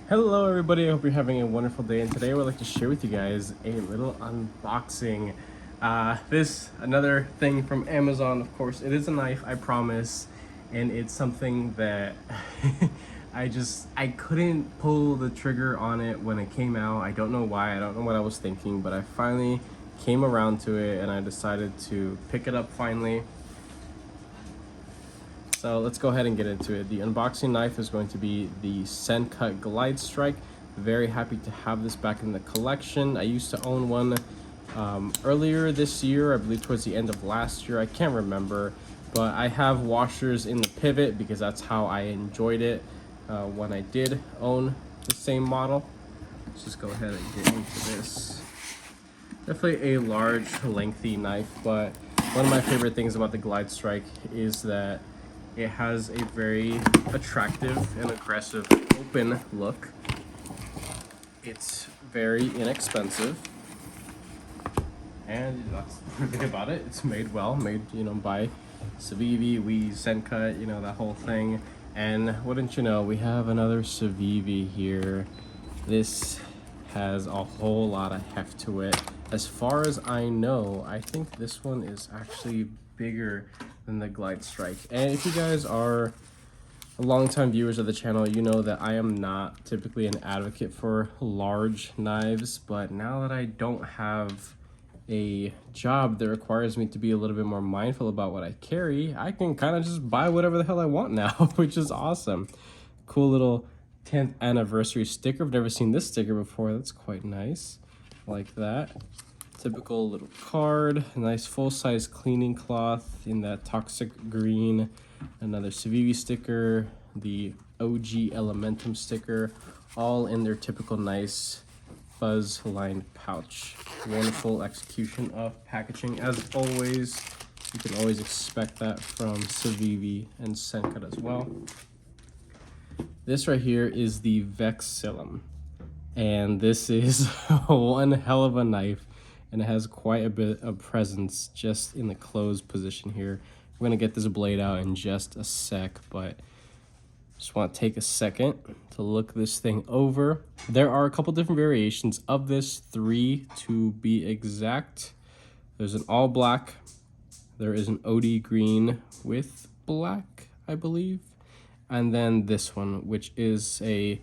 Hello everybody, I hope you're having a wonderful day, and today I would like to share with you guys a little unboxing. Another thing from Amazon, of course. It is a knife, I promise, and it's something that I couldn't pull the trigger on it when it came out. I don't know why, I don't know what I was thinking, but I finally came around to it and I decided to pick it up finally. So let's go ahead and get into it. The unboxing knife is going to be the Sencut Glide Strike. Very happy to have this back in the collection. I used to own one earlier this year, I believe towards the end of last year. I can't remember, but I have washers in the pivot because that's how I enjoyed it when I did own the same model. Let's just go ahead and get into this. Definitely a large, lengthy knife, but one of my favorite things about the Glide Strike is that it has a very attractive and aggressive open look. It's very inexpensive, and that's the thing about it. It's made well, made by Civivi, Sencut, that whole thing. And wouldn't you know, we have another Civivi here. This has a whole lot of heft to it. As far as I know, I think this one is actually bigger than the Glide Strike. And if you guys are longtime viewers of the channel, you know that I am not typically an advocate for large knives, but now that I don't have a job that requires me to be a little bit more mindful about what I carry, I can kind of just buy whatever the hell I want now, which is awesome. Cool little 10th anniversary sticker. I've never seen this sticker before. That's quite nice. Like that. Typical little card, a nice full-size cleaning cloth in that toxic green, another Civivi sticker, the OG Elementum sticker, all in their typical nice fuzz-lined pouch. Wonderful execution of packaging as always. You can always expect that from Civivi and Sencut as well. This right here is the Vexum, and this is one hell of a knife. And it has quite a bit of presence just in the closed position here. We're gonna get this blade out in just a sec, but just want to take a second to look this thing over. There are a couple different variations of this, 3 to be exact. There's an all black, there is an OD green with black, I believe, and then this one, which is a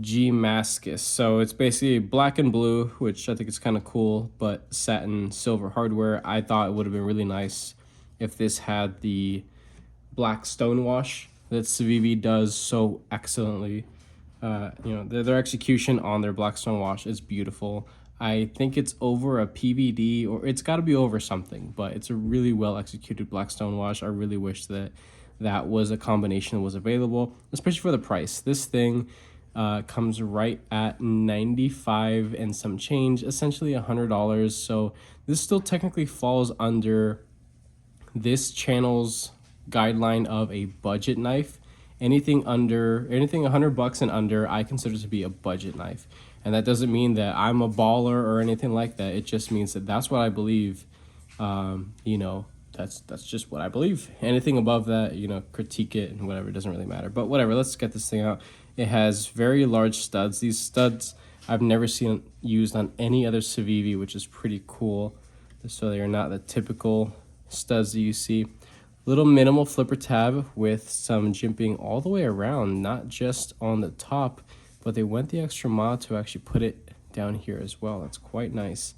G-Mascus. So it's basically black and blue, which I think is kind of cool, but satin silver hardware. I thought it would have been really nice if this had the black stonewash that Civivi does so excellently. Their execution on their black stonewash is beautiful. I think it's over a PVD, or it's got to be over something, but it's a really well executed black stonewash. I really wish that that was a combination that was available, especially for the price. This thing comes right at 95 and some change, essentially $100. So this still technically falls under this channel's guideline of a budget knife. Anything $100 and under, I consider to be a budget knife. And that doesn't mean that I'm a baller or anything like that. It just means that that's what I believe. That's just what I believe. Anything above that, critique it and whatever, it doesn't really matter. But whatever, let's get this thing out. It has very large studs. These studs I've never seen used on any other Civivi, which is pretty cool. So they are not the typical studs that you see. Little minimal flipper tab with some jimping all the way around, not just on the top, but they went the extra mile to actually put it down here as well. That's quite nice.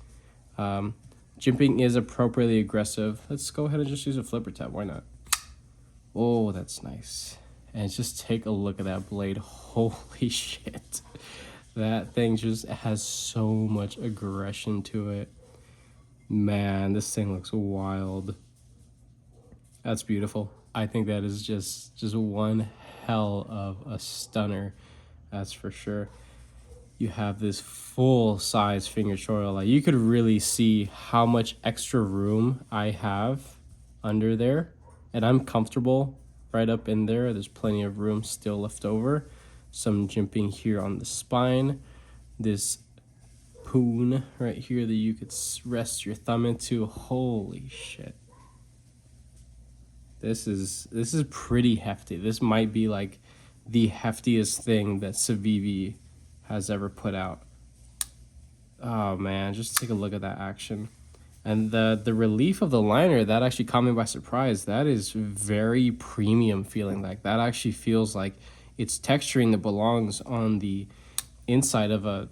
Jimping is appropriately aggressive. Let's go ahead and just use a flipper tab. Why not? Oh, that's nice. And just take a look at that blade. Holy shit. That thing just has so much aggression to it. Man, this thing looks wild. That's beautiful. I think that is just one hell of a stunner. That's for sure. You have this full-size finger choil. Like, you could really see how much extra room I have under there, and I'm comfortable right up in there. There's plenty of room still left over. Some jimping here on the spine. This poon right here that you could rest your thumb into. Holy shit. This is pretty hefty. This might be like the heftiest thing that Civivi has ever put out. Oh man, just take a look at that action. And the relief of the liner, that actually caught me by surprise. That is very premium feeling. Like that actually feels like it's texturing that belongs on the inside of a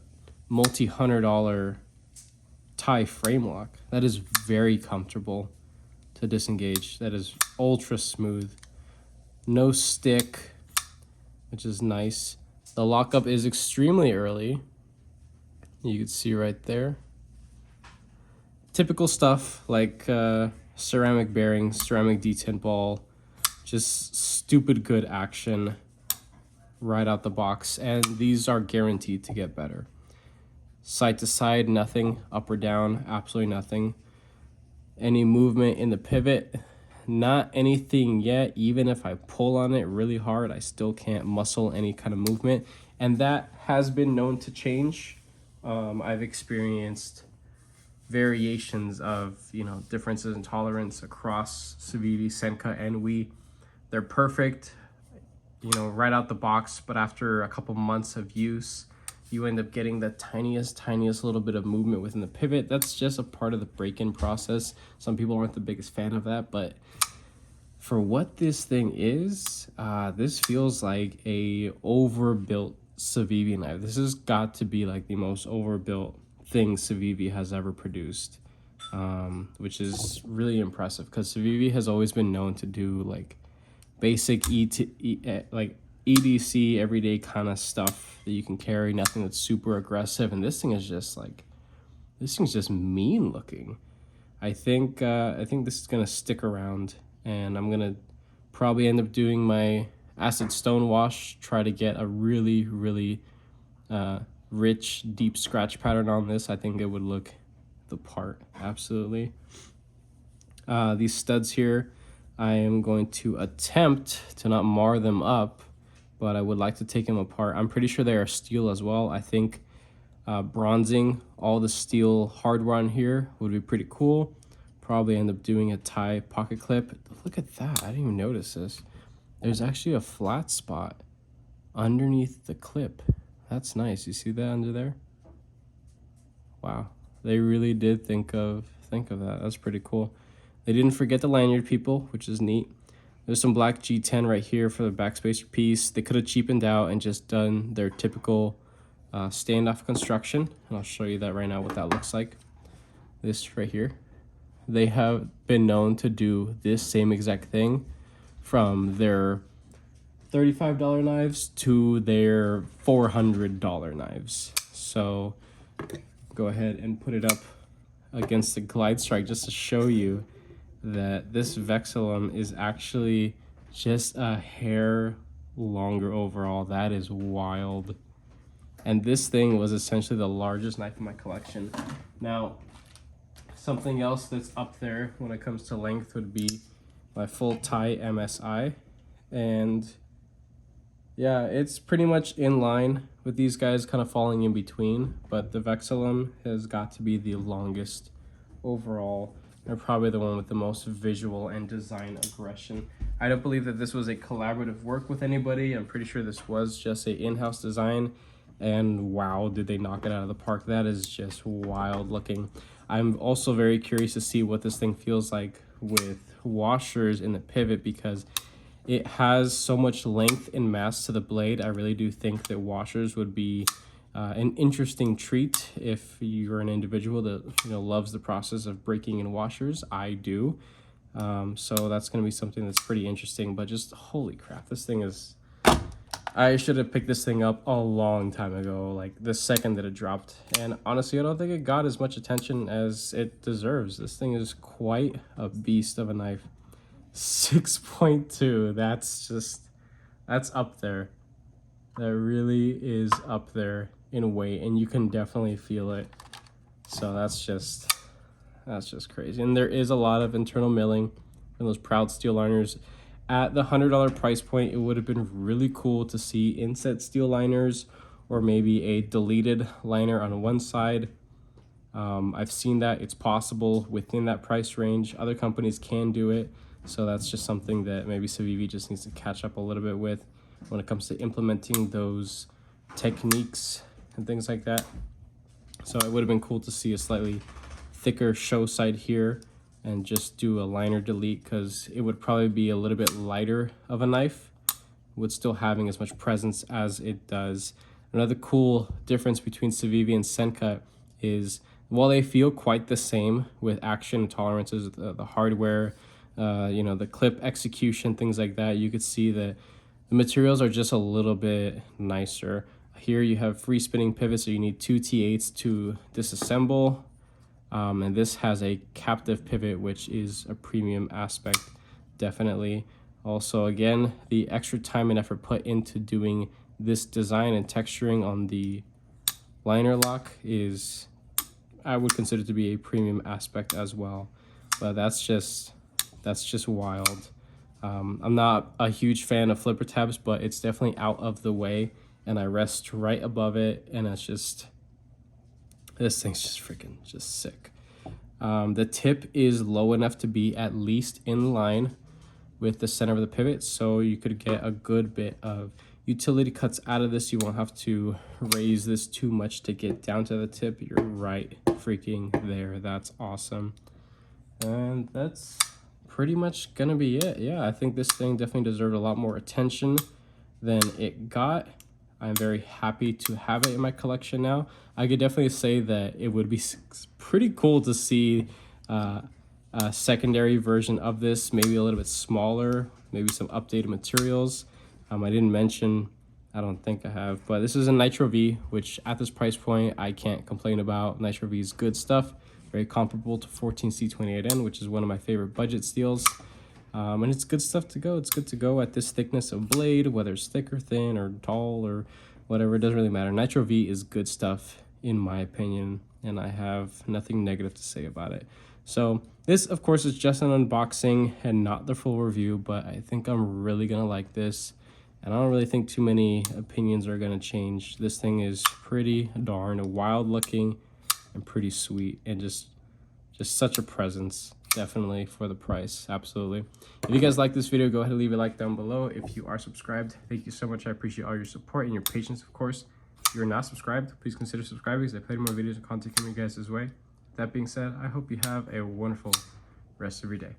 multi-$100 tie frame lock. That is very comfortable to disengage. That is ultra smooth. No stick, which is nice. The lockup is extremely early. You can see right there. Typical stuff like ceramic bearings, ceramic detent ball, just stupid good action right out the box. And these are guaranteed to get better. Side to side, nothing. Up or down, absolutely nothing. Any movement in the pivot, not anything yet. Even if I pull on it really hard, I still can't muscle any kind of movement. And that has been known to change. I've experienced variations of, differences in tolerance across Civivi, Senka, and Wii. They're perfect, right out the box, but after a couple months of use, you end up getting the tiniest little bit of movement within the pivot. That's just a part of the break-in process. Some people aren't the biggest fan of that, but for what this thing is, this feels like a overbuilt Civivi knife. This has got to be like the most overbuilt thing Civivi has ever produced, which is really impressive because Civivi has always been known to do like basic like EDC everyday kind of stuff that you can carry, nothing that's super aggressive. And this thing is just mean looking. I think this is gonna stick around, and I'm gonna probably end up doing my acid stone wash, try to get a really rich deep scratch pattern on this. I think it would look the part, absolutely. These studs here, I am going to attempt to not mar them up, but I would like to take them apart. I'm pretty sure they are steel as well. I think bronzing all the steel hardware on here would be pretty cool. Probably end up doing a tie pocket clip. Look at that, I didn't even notice this. There's actually a flat spot underneath the clip. That's nice. You see that under there? Wow, they really did think of that. That's pretty cool. They didn't forget the lanyard, people, which is neat. There's some black G10 right here for the backspacer piece. They could have cheapened out and just done their typical standoff construction, and I'll show you that right now, what that looks like. This right here. They have been known to do this same exact thing from their $35 knives to their $400 knives. So go ahead and put it up against the Glide Strike just to show you that this Vexum is actually just a hair longer overall. That is wild. And this thing was essentially the largest knife in my collection. Now, something else that's up there when it comes to length would be my full tie MSI. And yeah, it's pretty much in line with these guys, kind of falling in between, but the Vexum has got to be the longest overall, and probably the one with the most visual and design aggression. I don't believe that this was a collaborative work with anybody. I'm pretty sure this was just a in-house design, and wow, did they knock it out of the park. That is just wild looking. I'm also very curious to see what this thing feels like with washers in the pivot, because it has so much length and mass to the blade. I really do think that washers would be an interesting treat if you're an individual that loves the process of breaking in washers. I do. So that's going to be something that's pretty interesting. But just holy crap, this thing is... I should have picked this thing up a long time ago, like the second that it dropped. And honestly, I don't think it got as much attention as it deserves. This thing is quite a beast of a knife. 6.2, that's up there. That really is up there in weight, and you can definitely feel it. So that's just crazy. And there is a lot of internal milling in those proud steel liners. At the $100 price point, it would have been really cool to see inset steel liners, or maybe a deleted liner on one side. I've seen that it's possible within that price range. Other companies can do it. So that's just something that maybe Civivi just needs to catch up a little bit with when it comes to implementing those techniques and things like that. So it would have been cool to see a slightly thicker show side here and just do a liner delete, because it would probably be a little bit lighter of a knife with still having as much presence as it does. Another cool difference between Civivi and Sencut is, while they feel quite the same with action and tolerances, the hardware, you know, the clip execution, things like that, you could see that the materials are just a little bit nicer. Here you have free spinning pivots, so you need 2 T8s to disassemble. And this has a captive pivot, which is a premium aspect, definitely. Also, again, the extra time and effort put into doing this design and texturing on the liner lock is, I would consider to be a premium aspect as well. But that's just wild. I'm not a huge fan of flipper tabs, but it's definitely out of the way, and I rest right above it, and it's just, this thing's just freaking just sick. The tip is low enough to be at least in line with the center of the pivot, so you could get a good bit of utility cuts out of this. You won't have to raise this too much to get down to the tip. You're right freaking there. That's awesome. And that's pretty much gonna be it. Yeah, I think this thing definitely deserved a lot more attention than it got. I'm very happy to have it in my collection now. I could definitely say that it would be pretty cool to see a secondary version of this, maybe a little bit smaller, maybe some updated materials. I didn't mention, I don't think I have, but this is a Nitro V, which at this price point, I can't complain about. Nitro V is good stuff, very comparable to 14C28N, which is one of my favorite budget steels. And it's good stuff to go. It's good to go at this thickness of blade, whether it's thick or thin or tall or whatever, it doesn't really matter. Nitro V is good stuff in my opinion, and I have nothing negative to say about it. So this, of course, is just an unboxing and not the full review, but I think I'm really gonna like this, and I don't really think too many opinions are gonna change. This thing is pretty darn wild looking and pretty sweet, and just such a presence, definitely, for the price. Absolutely. If you guys like this video, go ahead and leave a like down below. If you are subscribed, thank you so much. I appreciate all your support and your patience, of course. If you're not subscribed, please consider subscribing, as I play more videos and content coming your guys' way. That being said, I hope you have a wonderful rest of your day.